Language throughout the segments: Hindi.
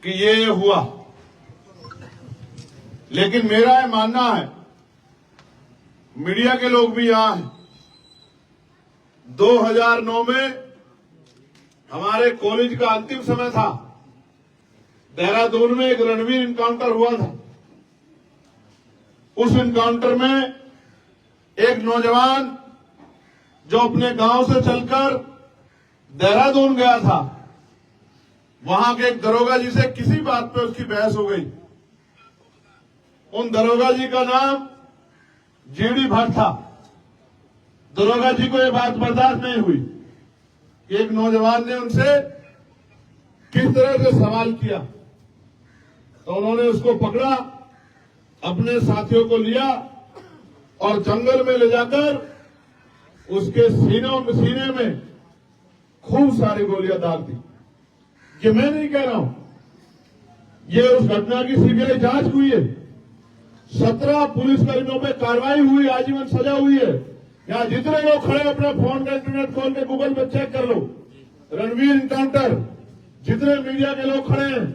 कि ये हुआ, लेकिन मेरा ये मानना है, मीडिया के लोग भी यहां हैं, 2009 में हमारे कॉलेज का अंतिम समय था, देहरादून में एक रणवीर इनकाउंटर हुआ था। उस इनकाउंटर में एक नौजवान जो अपने गांव से चलकर देहरादून गया था, वहां के एक दरोगा जी से किसी बात पे उसकी बहस हो गई। उन दरोगा जी का नाम जीडी भट्ट था। दरोगा जी को यह बात बर्दाश्त नहीं हुई कि एक नौजवान ने उनसे किस तरह से सवाल किया, तो उन्होंने उसको पकड़ा, अपने साथियों को लिया और जंगल में ले जाकर उसके सीने में खूब सारी गोलियां दाग दी। ये मैं नहीं कह रहा हूं, ये उस घटना की सीबीआई जांच हुई है। 17 पुलिसकर्मियों पे कार्रवाई हुई, आजीवन सजा हुई है। यहां जितने लोग खड़े अपने फोन का इंटरनेट खोल के गूगल पे चेक कर लो, रणवीर इनकाउंटर, जितने मीडिया के लोग खड़े हैं,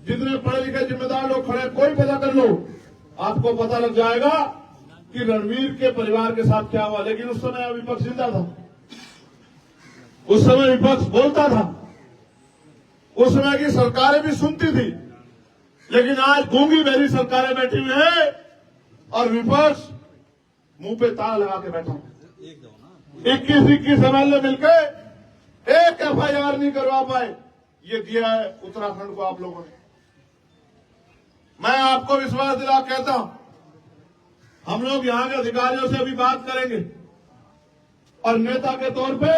जितने पढ़े लिखे जिम्मेदार लोग खड़े हैं, कोई पता कर लो, आपको पता लग जाएगा कि रणवीर के परिवार के साथ क्या हुआ। लेकिन उस समय विपक्ष जिंदा था, उस समय विपक्ष बोलता था, उस समय की सरकारें भी सुनती थी। लेकिन आज गूंगी बहरी सरकारें बैठी हुई है और विपक्ष मुंह पे ताला लगा के बैठा है। 21 एमएलए मिलकर एक एफआईआर नहीं करवा पाए। ये दिया है उत्तराखंड को आप लोगों ने। मैं आपको विश्वास दिला कहता हूं, हम लोग यहां के अधिकारियों से अभी बात करेंगे और नेता के तौर पे,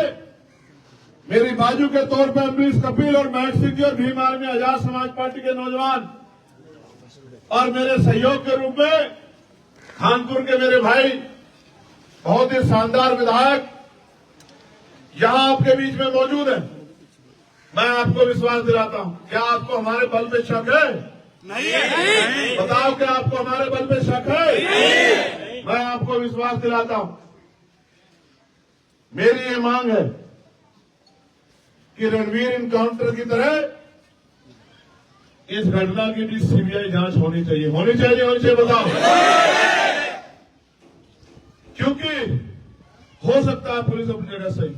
मेरी बाजू के तौर पे अमरीश कपिल और महक सिंह जी और भीम आर्मी आजाद समाज पार्टी के नौजवान और मेरे सहयोग के रूप में कानपुर के मेरे भाई, बहुत ही शानदार विधायक यहां आपके बीच में मौजूद है। मैं आपको विश्वास दिलाता हूं, क्या आपको हमारे बल पे शक है? नहीं। बताओ, क्या आपको हमारे बल पे शक है? नहीं। मैं आपको विश्वास दिलाता हूं, मेरी ये मांग है कि रणवीर इनकाउंटर की तरह इस घटना की भी सीबीआई जांच होनी चाहिए। होनी चाहिए, बताओ। क्योंकि हो सकता है पुलिस अपनी जगह सही,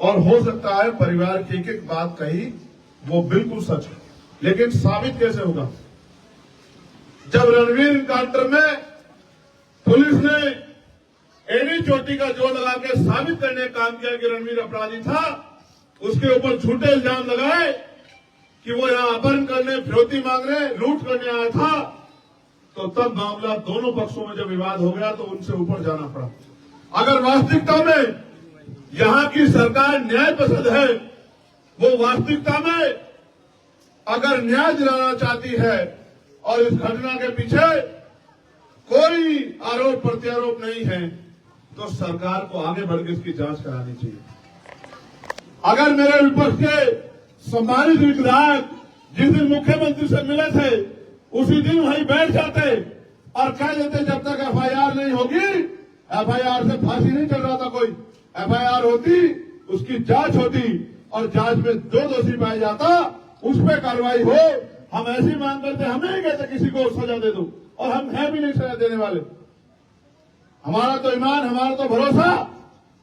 और हो सकता है परिवार की एक बात कही वो बिल्कुल सच है, लेकिन साबित कैसे होगा? जब रणवीर इनकाउंटर में पुलिस ने एड़ी चोटी का जोर लगा के साबित करने का काम किया कि रणवीर अपराधी था, उसके ऊपर झूठे इल्जाम लगाए कि वो यहां अपहरण करने, फिरौती मांगने, लूट करने आया था, तो तब मामला दोनों पक्षों में जब विवाद हो गया तो उनसे ऊपर जाना पड़ा। अगर वास्तविकता में यहां की सरकार न्याय पसंद है, वो वास्तविकता में अगर न्याय दिलाना चाहती है और इस घटना के पीछे कोई आरोप प्रत्यारोप नहीं है, तो सरकार को आगे बढ़कर इसकी जांच करानी चाहिए। अगर मेरे विपक्ष के सम्मानित विधायक जिस दिन मुख्यमंत्री से मिले थे, उसी दिन वहीं बैठ जाते और कह देते जब तक एफआईआर नहीं होगी, एफआईआर से फांसी नहीं चल रहा था कोई, एफआईआर होती, उसकी जांच होती और जांच में जो दोषी पाया जाता उस पर कार्रवाई हो। हम ऐसी मांग करते, हम नहीं कहते किसी को सजा दे दो, और हम है भी नहीं सजा देने वाले। हमारा तो ईमान, हमारा तो भरोसा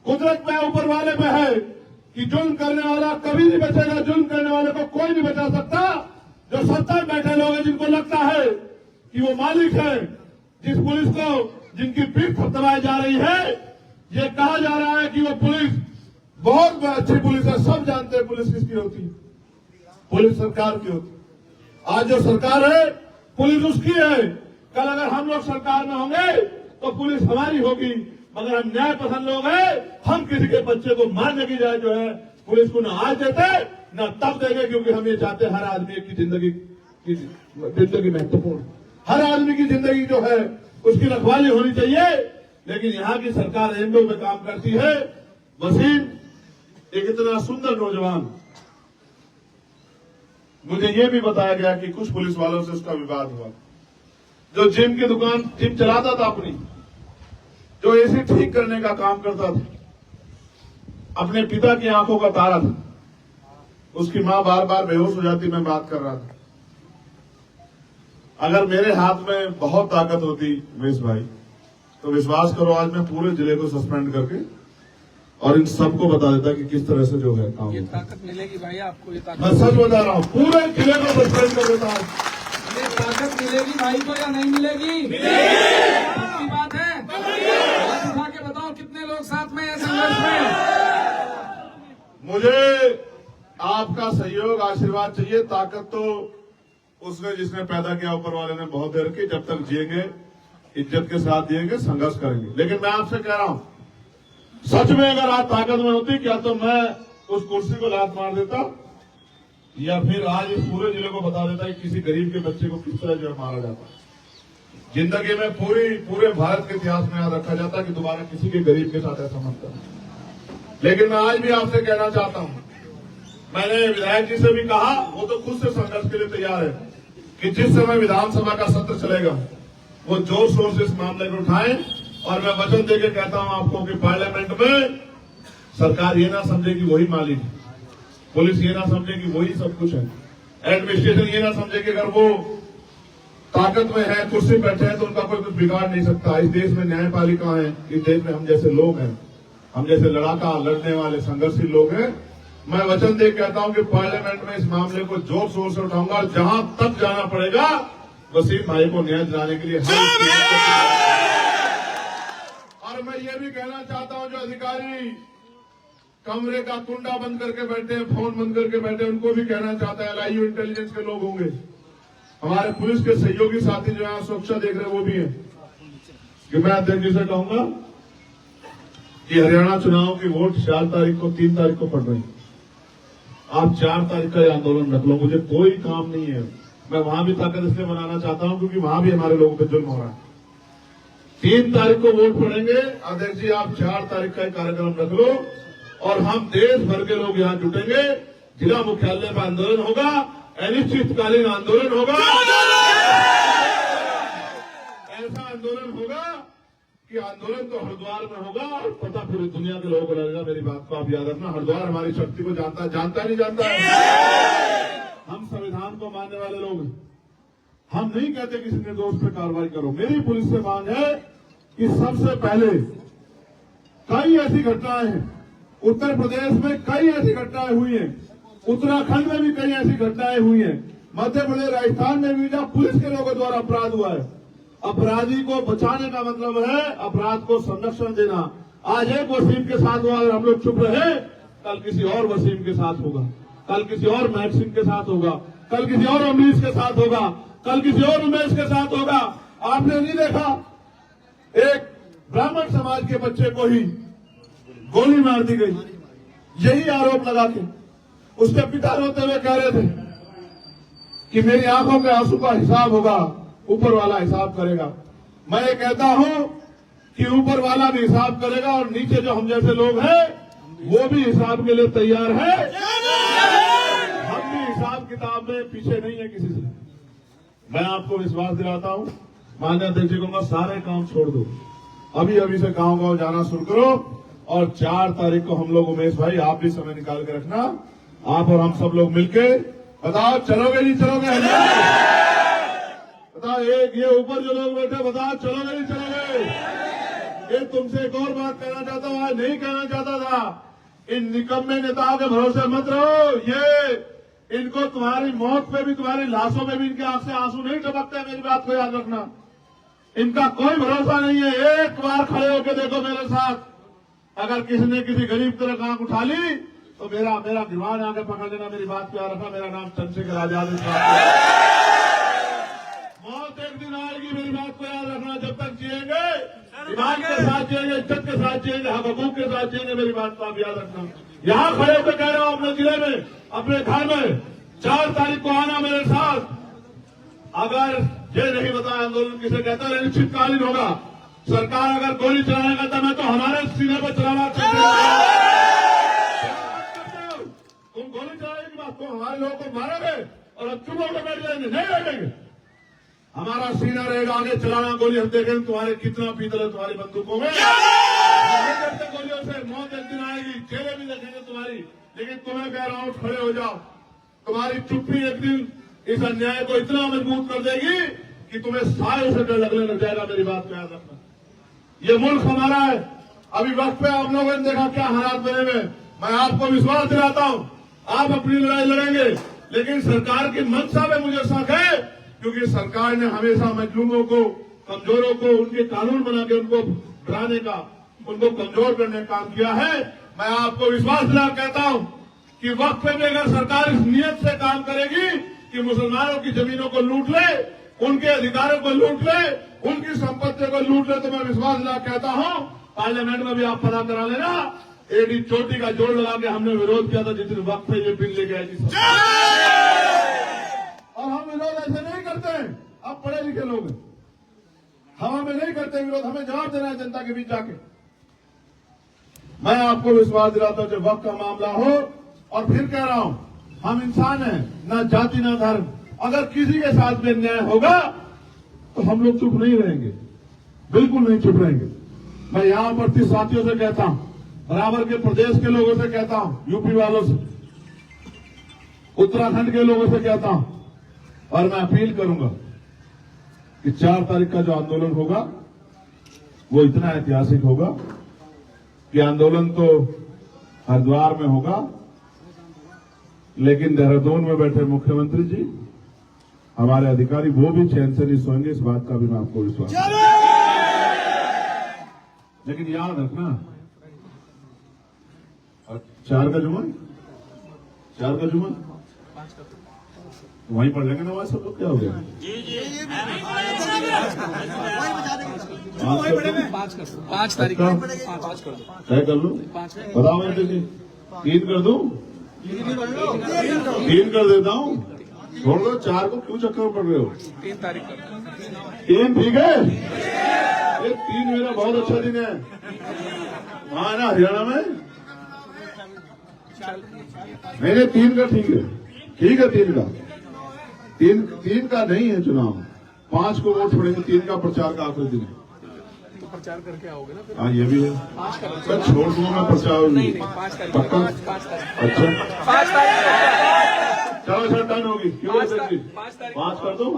कुदरत पे, ऊपर वाले पे है कि जुल्म करने वाला कभी नहीं बचेगा, जुल्म करने वाले को कोई नहीं बचा सकता। जो सत्ता में बैठे लोग हैं, जिनको लगता है कि वो मालिक है, जिस पुलिस को, जिनकी पीठ थपथपाई जा रही है, ये कहा जा रहा है कि वो पुलिस बहुत अच्छी पुलिस है, सब जानते हैं पुलिस किसकी होती है, पुलिस सरकार की होती है। आज जो सरकार है पुलिस उसकी है, कल अगर हम लोग सरकार में होंगे तो पुलिस हमारी होगी। मगर हम न्याय पसंद लोग हैं, हम किसी के बच्चे को मारने की जाए जो है पुलिस को न आज देते न तब देंगे, क्योंकि हम ये चाहते हैं हर आदमी की जिंदगी महत्वपूर्ण, हर आदमी की जिंदगी जो है उसकी रखवाली होनी चाहिए। लेकिन यहाँ की सरकार एंडो में काम करती है। वसीम एक इतना सुंदर नौजवान, मुझे ये भी बताया गया कि कुछ पुलिस वालों से उसका विवाद हुआ, जो जिम की दुकान, जिम चलाता था अपनी, जो एसी ठीक करने का काम करता था, अपने पिता की आंखों का तारा था, उसकी मां बार बार बेहोश हो जाती, मैं बात कर रहा था। अगर मेरे हाथ में बहुत ताकत होती उमेश भाई, तो विश्वास करो आज मैं पूरे जिले को सस्पेंड करके और इन सबको बता देता कि किस तरह से जो है काम। ये ताकत मिलेगी भाई आपको, ये ताकत मैं सच बता रहा हूँ, पूरे जिले को सस्पेंड कर देता हूँ। ये ताकत मिलेगी भाई को या नहीं मिलेगी? पक्की बात है। हाथ उठा के बताओ कितने लोग साथ में हैं संघर्ष में। मुझे आपका सहयोग आशीर्वाद चाहिए। ताकत तो उसने जिसने पैदा किया ऊपर वाले ने बहुत देर की। जब तक जिएंगे इज्जत के साथ जिएंगे, संघर्ष करेंगे। लेकिन मैं आपसे कह रहा हूं, सच में अगर आज ताकत में होती, क्या तो मैं उस कुर्सी को लात मार देता, या फिर आज इस पूरे जिले को बता देता कि किसी गरीब के बच्चे को किस तरह जो मारा जाता। जिंदगी में पूरे भारत के इतिहास में याद रखा जाता कि दोबारा किसी के गरीब के साथ ऐसा मत करना। लेकिन मैं आज भी आपसे कहना चाहता हूं, मैंने विधायक जी से भी कहा, वो तो खुद से संघर्ष के लिए तैयार है कि जिस समय विधानसभा का सत्र चलेगा वो जोर शोर से इस मामले को उठाएं। और मैं वचन देके कहता हूं आपको कि पार्लियामेंट में सरकार ये ना समझे कि वही मालिक है, पुलिस ये ना समझे कि वही सब कुछ है, एडमिनिस्ट्रेशन ये ना समझे कि अगर वो ताकत में है, कुर्सी बैठे हैं तो उनका कोई कुछ बिगाड़ नहीं सकता। इस देश में न्यायपालिका है, इस देश में हम जैसे लोग हैं, हम जैसे लड़ाका लड़ने वाले संघर्षशील लोग हैं। मैं वचन दे कहता हूं कि पार्लियामेंट में इस मामले को जोर शोर से उठाऊंगा और जहां तक जाना पड़ेगा वसीम भाई को न्याय दिलाने के लिए और मैं ये भी कहना चाहता हूं, जो अधिकारी कमरे का कुंडा बंद करके बैठे हैं, फोन बंद करके बैठे हैं, उनको भी कहना चाहता है, LIU इंटेलिजेंस के लोग होंगे, हमारे पुलिस के सहयोगी साथी जो यहां सुरक्षा देख रहे हैं वो भी है, कि मैं अध्यक्ष जी से कहूंगा कि हरियाणा चुनाव की वोट 4 तारीख को 3 तारीख को पड़ रही, आप 4 तारीख का आंदोलन रख लो, मुझे कोई काम नहीं है। मैं वहां भी ताकत इसलिए बनाना चाहता हूं क्योंकि वहां भी हमारे लोगों पे जुल्म हो रहा है। 3 तारीख को वोट पड़ेंगे, अध्यक्ष जी आप 4 तारीख का कार्यक्रम रख लो और हम देश भर के लोग यहां जुटेंगे, जिला मुख्यालय पर आंदोलन होगा, अनिश्चितकालीन आंदोलन होगा, ऐसा आंदोलन होगा कि आंदोलन तो हरिद्वार में होगा और पता पूरी दुनिया के लोगों को लगेगा। मेरी बात को आप याद रखना, हरिद्वार हमारी शक्ति को जानता है, जानता नहीं जानता है। हम संविधान को मानने वाले लोग हैं, हम नहीं कहते किसी निर्दोष पे कार्रवाई करो। मेरी पुलिस से मांग है कि सबसे पहले कई ऐसी घटनाएं हैं, उत्तर प्रदेश में कई ऐसी घटनाएं हुई हैं, उत्तराखंड में भी कई ऐसी घटनाएं हुई हैं, मध्य प्रदेश राजस्थान में भी जहां पुलिस के लोगों द्वारा अपराध हुआ है। अपराधी को बचाने का मतलब है अपराध को संरक्षण देना। आज एक वसीम के साथ हुआ, अगर हम लोग चुप रहे, कल किसी और वसीम के साथ होगा, कल किसी और महक सिंह के साथ होगा, कल किसी और अमरीश के साथ होगा, कल किसी और उमेश के साथ होगा। आपने नहीं देखा एक ब्राह्मण समाज के बच्चे को ही गोली मार दी गई, यही आरोप लगा के उसके पिता रोते हुए कह रहे थे कि मेरी आंखों के आंसू का हिसाब होगा, ऊपर वाला हिसाब करेगा। मैं ये कहता हूं कि ऊपर वाला भी हिसाब करेगा और नीचे जो हम जैसे लोग हैं वो भी हिसाब के लिए तैयार है। हम भी हिसाब किताब में पीछे नहीं है किसी से। मैं आपको विश्वास दिलाता हूं, माननीय अध्यक्ष जी कहूंगा सारे काम छोड़ दो, अभी से गांव जाना शुरू करो और 4 तारीख को हम लोग, उमेश भाई आप भी समय निकाल के रखना, आप और हम सब लोग मिलके बताओ चलोगे नहीं चलोगे? बताओ, एक ये ऊपर जो लोग बैठे बताओ चलोगे नहीं चलोगे? ये तुमसे एक और बात कहना चाहता हूं, आज नहीं कहना चाहता था, इन निकम्मे नेताओं के भरोसे मत रहो। ये इनको तुम्हारी मौत पे भी, तुम्हारी लाशों में भी इनके आंख से आंसू नहीं टपकते, मेरी बात को याद रखना। इनका कोई भरोसा नहीं है। एक बार खड़े होकर देखो मेरे साथ, अगर किसी ने किसी गरीब तरह आंख उठा ली तो मेरा गिरवान आके पकड़ लेना, मेरी बात को याद रखना। मेरा नाम चंद्रशेखर आजाद है। मौत एक दिन आएगी, मेरी बात को याद रखना। जब तक जिएंगे ईमान के साथ जिएंगे, इज्जत के साथ जिएंगे, हक हकूक के साथ जिएंगे, मेरी बात को आप याद रखना। यहां खड़े होकर कह रहा हूं, अपने जिले में, अपने घर में 4 तारीख को आना मेरे साथ। अगर ये नहीं बताया आंदोलन किसे कहता है, अनिश्चितकालीन होगा। सरकार अगर गोली चलाने का था, मैं तो हमारे सीने पर चलाना तुम गोली चलाने की बात, तुम हमारे लोगों को मारोगे और अब चुप होकर बैठ जाएंगे, नहीं बैठेंगे। हमारा सीना रहेगा, आगे चलाना गोली, हम देखेंगे तुम्हारे कितना पीतल है तुम्हारी बंदूकों में। गोलियों से मौत एक दिन आएगी, चेहरे भी देखेंगे तुम्हारी। लेकिन तुम्हें कह रहा हूं खड़े हो जाओ। तुम्हारी चुप्पी एक दिन इस अन्याय को इतना मजबूत कर देगी कि तुम्हें सारे से डर लगने लग जाएगा। मेरी बात को याद रखना। ये मुल्क हमारा है। अभी वक्त पे आप लोगों ने देखा क्या हालात बने हुए। मैं आपको विश्वास दिलाता हूं, आप अपनी लड़ाई लड़ेंगे, लेकिन सरकार की मंशा में मुझे शक है, क्योंकि सरकार ने हमेशा मजलूमों को, कमजोरों को उनके कानून बना के उनको डराने का, उनको कमजोर करने का काम किया है। मैं आपको विश्वास दिला कहता हूं कि वक्त पे भी अगर सरकार इस नियत से काम करेगी कि मुसलमानों की जमीनों को लूट ले, उनके अधिकारों को लूट ले, उनकी संपत्तियों को लूट ले, तो मैं विश्वास दिला कहता हूं पार्लियामेंट में भी आप पता करा लेना। एडी चोटी का जोड़ लगा के हमने विरोध किया था जिस दिन वक्त पे ये बिल लेके आई थी। और हम विरोध ऐसे नहीं करते हैं, आप पढ़े लिखे लोग हैं, हम हमें नहीं करते विरोध, हमें जवाब देना है जनता के बीच जाके। मैं आपको विश्वास दिलाता हूं जब वक्त का मामला हो, और फिर कह रहा हूं हम इंसान हैं, ना जाति ना धर्म। अगर किसी के साथ में अन्याय होगा तो हम लोग चुप नहीं रहेंगे, बिल्कुल नहीं चुप रहेंगे। मैं यहां पर साथियों से कहता हूं, बराबर के प्रदेश के लोगों से कहता हूं, यूपी वालों से, उत्तराखंड के लोगों से कहता हूं, और मैं अपील करूंगा कि 4 तारीख का जो आंदोलन होगा वो इतना ऐतिहासिक होगा कि आंदोलन तो हरिद्वार में होगा, लेकिन देहरादून में बैठे मुख्यमंत्री जी, हमारे अधिकारी, वो भी चैन से नहीं सोएंगे। इस बात का भी मैं आपको विश्वास है। लेकिन याद रखना, 4 का जुम्मा, 4 का जुम्मा वहीं पढ़ लेंगे नमाज सब लोग। क्या हो गया? पाँच तारीख तय कर लो, बताओ मैं जी 3 कर दूं, 3 कर देता हूं, छोड़ दो। 4 को क्यों चक्कर में पड़ रहे हो? 3 तारीख 3 ठीक है। ये 3 मेरा बहुत अच्छा दिन है, वहां ना हरियाणा में। नहीं 3 का ठीक है, ठीक है 3 का। 3 का नहीं है चुनाव, 5 को वोट पड़ेंगे, 3 का प्रचार का आखिरी दिन है। तो प्रचार करके आओगे ना फिर? हाँ ये भी है, मैं छोड़ दूंगा प्रचार। नहीं 5 तारीख, पक्का? 5 तारीख, अच्छा 5 तारीख, चलो अच्छा डन होगी, क्यों 5 तारीख 5 कर दो।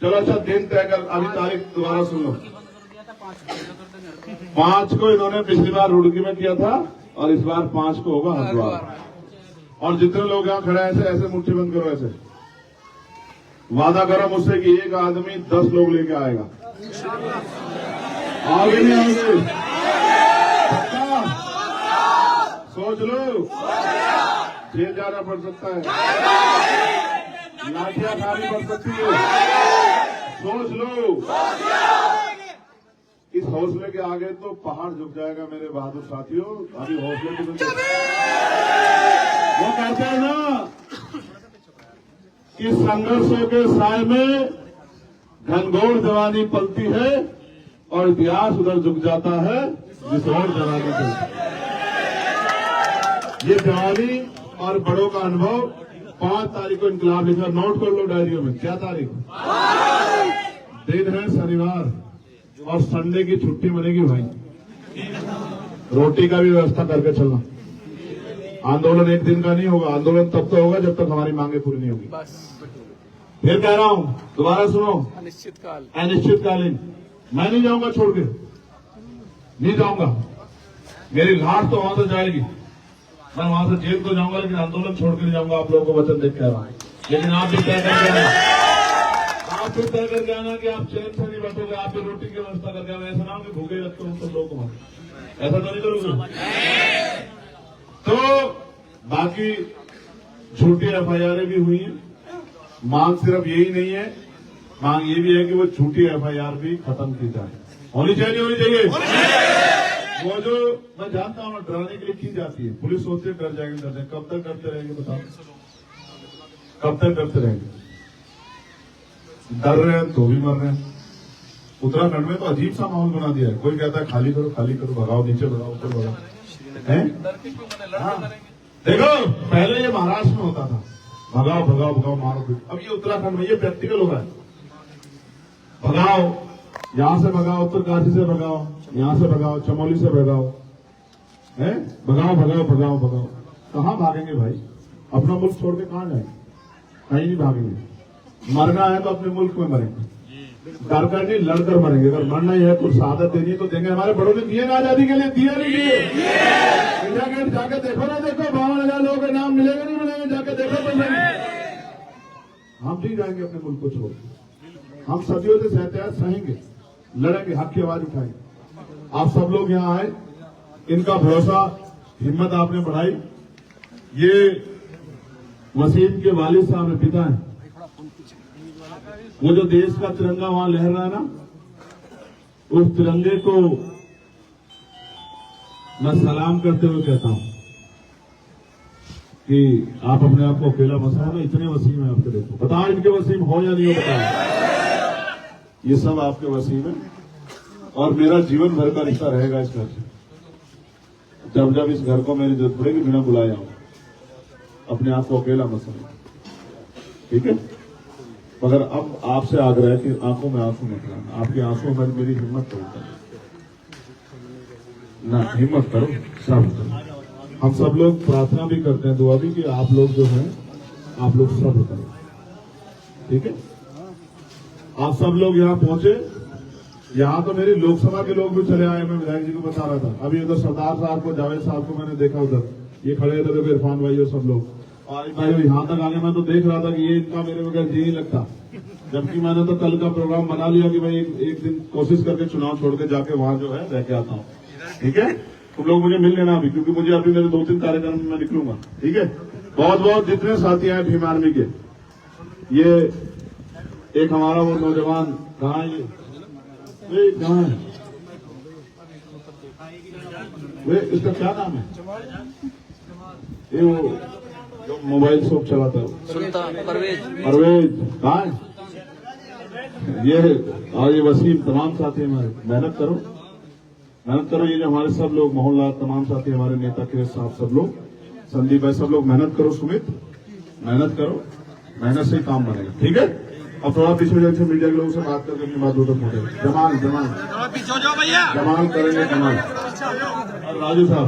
चलो अच्छा दिन तय कर, अभी तारीख दोबारा सुन लो। 5 को इन्होंने पिछली बार रुड़की में किया था, और इस बार 5 को होगा हरिद्वार। और जितने लोग यहाँ खड़े हैं ऐसे मुट्ठी बंद करो, ऐसे वादा करो मुझसे कि एक आदमी 10 लोग लेके आएगा। आगे नहीं आओगे? पक्का? सोच लो, जेल जाना पड़ सकता है, लाठियां खानी पड़ सकती है, सोच लो। इस हौसले के आगे तो पहाड़ झुक जाएगा मेरे बहादुर साथियों। अभी हौसले की वो कहते हैं ना कि संघर्षों के साय में घनघोर जवानी पलती है, और इतिहास उधर झुक जाता है जिस और जवानी चलती है। ये जवानी और बड़ों का अनुभव 5 तारीख को इनकलाब लिखा, नोट कर लो डायरियों में। क्या तारीख? दिन है शनिवार, और संडे की छुट्टी बनेगी भाई। रोटी का भी व्यवस्था करके चलना। आंदोलन एक दिन का नहीं होगा, आंदोलन तब तो होगा जब तक हमारी मांगे पूरी नहीं होगी। फिर कह रहा हूं, दोबारा सुनो, अनिश्चितकालीन। मैं नहीं जाऊंगा छोड़ के, नहीं जाऊंगा। मेरी लाश तो वहां से जाएगी, मैं वहां से जेल तो जाऊंगा, लेकिन आंदोलन छोड़ के नहीं जाऊंगा। आप लोगों को वचन देख कह रहा हूं। लेकिन आप भी तय करके आना, आप भी तय करके आना कि आप चैन से नहीं बैठोगे, आप भी रोटी की व्यवस्था करके आना। ऐसा ना हो कि भूखे रखते हो सब लोगों को, ऐसा तो नहीं करोगे। तो बाकी झूठी एफआईआर भी हुई है। मांग सिर्फ यही नहीं है, मांग ये भी है कि वो झूठी एफआईआर भी खत्म की जाए। होनी चाहिए, होनी चाहिए। वो जो मैं जानता हूं डराने के लिए की जाती है, पुलिस सोचते डर जाएंगे, डर जाएंगे। कब तक डरते रहेंगे बताओ, कब तक डरते रहेंगे? डर रहे हैं तो भी मर रहे हैं। उत्तराखंड में तो अजीब सा माहौल बना दिया है। कोई कहता है खाली करो, खाली करो, भगाओ, नीचे भगाओ, ऊपर भगाओ। हाँ। देखो पहले ये महाराष्ट्र में होता था, भगाओ भगाओ भगाओ, मारो। अब ये उत्तराखंड में ये प्रैक्टिकल हो रहा है। भगाओ, यहां से भगाओ, उत्तरकाशी से भगाओ, यहां से भगाओ, चमोली से भगाओ, है भगाओ भगाओ भगाओ भगाओ। कहाँ भागेंगे भाई? अपना मुल्क छोड़ के कहाँ जाएंगे? कहीं नहीं भागेंगे। मरना है तो अपने मुल्क में मरेंगे, डर कर नहीं लड़कर मरेंगे। अगर मरना ही है तो शहादत देनी है तो देंगे। हमारे बड़ों ने दिए ना आजादी के लिए, दिया नहीं दिए? इंडिया गेट जाके देखो ना, देखो 52,000 लोगों के नाम मिलेगा नहीं मिलेगा, जाके देखो तो सही। हम नहीं जाएंगे अपने मुल्क को छोड़, हम सदियों से सहते हैं, सहेंगे, लड़ेंगे, हक की आवाज उठाएंगे। आप सब लोग यहाँ आए, इनका भरोसा, हिम्मत आपने बढ़ाई। ये वसीम के वालिद साहब में पिता है, वो जो देश का तिरंगा वहां लहर रहा है ना, उस तिरंगे को मैं सलाम करते हुए कहता हूं कि आप अपने आप को अकेला मत समझो, इतने वसीम है आपके। देखो बताओ इनके वसीम हो या नहीं हो, बताओ। ये सब आपके वसीम है और मेरा जीवन भर का रिश्ता रहेगा इस घर से। जब जब इस घर को मेरी जरूरत पड़ेगी बिना बुलाए आऊंगा। अपने आप को अकेला मत समझो, ठीक है? मगर अब आपसे आग्रह है कि आंखों में आंसू मत लाना। आपकी आंसुओं में मेरी हिम्मत तोड़ता ना, हिम्मत करो, सब करो। हम सब लोग प्रार्थना भी करते हैं, दुआ भी, कि आप लोग जो हैं आप लोग सब करें, ठीक है? आप सब लोग यहाँ पहुंचे। यहाँ तो मेरी लोकसभा के लोग भी चले आए, मैं विधायक जी को बता रहा था। अभी उधर सरदार साहब को, जावेद साहब को मैंने देखा, उधर ये खड़े थे, देखो इरफान भाई और सब लोग। और भाई यहाँ तक आगे मैं तो देख रहा था कि ये इनका मेरे बगैर जी नहीं लगता। जबकि मैंने तो कल का प्रोग्राम बना लिया कि भाई एक दिन कोशिश करके चुनाव छोड़ के जाके वहां जो है रह के आता हूँ, ठीक है? तुम लोग मुझे मिल लेना अभी, क्योंकि मुझे अभी मेरे 2-3 कार्यक्रम में मैं निकलूंगा, ठीक है? बहुत बहुत जितने साथी आए भीम आर्मी के, ये एक हमारा वो नौजवान कहाँ है, ये कहाँ है, वे इसका क्या नाम है, ये वो जो मोबाइल शॉप चलाता है, परवेज कहाँ है? ये और ये वसीम, तमाम साथी हमारे, मेहनत करो, मेहनत करो। ये जो हमारे सब लोग, मोहनलाल, तमाम साथी हमारे, नेता के साथ सब लोग, संदीप भाई, सब लोग मेहनत करो। सुमित, मेहनत करो, मेहनत से ही काम बनेगा, ठीक है? अब थोड़ा पीछे हो जाए, मीडिया के लोगों से बात करके अपनी बात उधर पहुंचे। जमाल जमाल करेंगे, जमाल और राजू साहब।